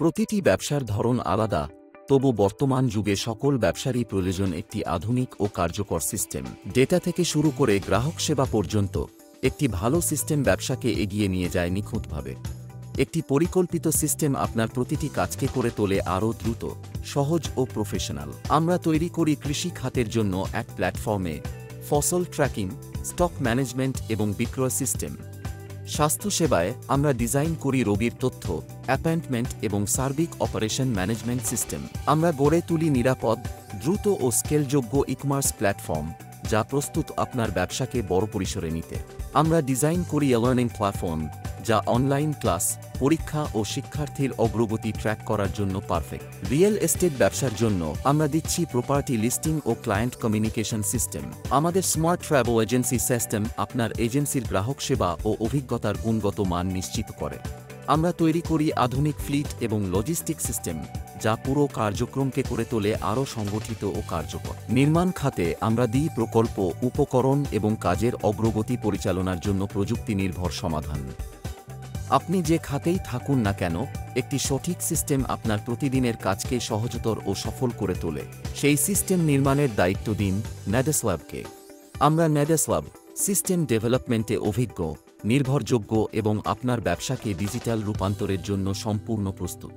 প্রতিটি ব্যবসার ধরন আলাদা, তবু বর্তমান যুগে সকল ব্যবসারই প্রয়োজন একটি আধুনিক ও কার্যকর সিস্টেম। ডেটা থেকে শুরু করে গ্রাহক সেবা পর্যন্ত একটি ভালো সিস্টেম ব্যবসাকে এগিয়ে নিয়ে যায় নিখুঁতভাবে। একটি পরিকল্পিত সিস্টেম আপনার প্রতিটি কাজকে করে তোলে আরও দ্রুত, সহজ ও প্রফেশনাল। আমরা তৈরি করি কৃষি খাতের জন্য এক প্ল্যাটফর্মে ফসল ট্র্যাকিং, স্টক ম্যানেজমেন্ট এবং বিক্রয় সিস্টেম। স্বাস্থ্যসেবায় আমরা ডিজাইন করি রোগীর তথ্য, অ্যাপয়েন্টমেন্ট এবং সার্বিক অপারেশন ম্যানেজমেন্ট সিস্টেম। আমরা গড়ে তুলি নিরাপদ, দ্রুত ও স্কেলযোগ্য ই-কমার্স প্ল্যাটফর্ম, যা প্রস্তুত আপনার ব্যবসাকে বড় পরিসরে নিতে। আমরা ডিজাইন করি লার্নিং প্ল্যাটফর্ম, যা অনলাইন ক্লাস, পরীক্ষা ও শিক্ষার্থীর অগ্রগতি ট্র্যাক করার জন্য পারফেক্ট। রিয়েল এস্টেট ব্যবসার জন্য আমরা দিচ্ছি প্রপার্টি লিস্টিং ও ক্লায়েন্ট কমিউনিকেশন সিস্টেম। আমাদের স্মার্ট ট্রাভেল এজেন্সি সিস্টেম আপনার এজেন্সির গ্রাহক সেবা ও অভিজ্ঞতার গুণগত মান নিশ্চিত করে। আমরা তৈরি করি আধুনিক ফ্লিট এবং লজিস্টিক সিস্টেম, যা পুরো কার্যক্রমকে করে তোলে আরও সংগঠিত ও কার্যকর। নির্মাণ খাতে আমরা দিই প্রকল্প, উপকরণ এবং কাজের অগ্রগতি পরিচালনার জন্য প্রযুক্তি নির্ভর সমাধান। আপনি যে খাতেই থাকুন না কেন, একটি সঠিক সিস্টেম আপনার প্রতিদিনের কাজকে সহজতর ও সফল করে তোলে। সেই সিস্টেম নির্মাণের দায়িত্ব দিন ন্যাডাসল্যাবকে। আমরা ন্যাডাসল্যাব সিস্টেম ডেভেলপমেন্টে অভিজ্ঞ, নির্ভরযোগ্য এবং আপনার ব্যবসাকে ডিজিটাল রূপান্তরের জন্য সম্পূর্ণ প্রস্তুত।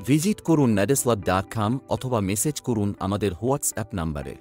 ভিজিট করুন nadaslab.com অথবা মেসেজ করুন আমাদের হোয়াটসঅ্যাপ নাম্বারে।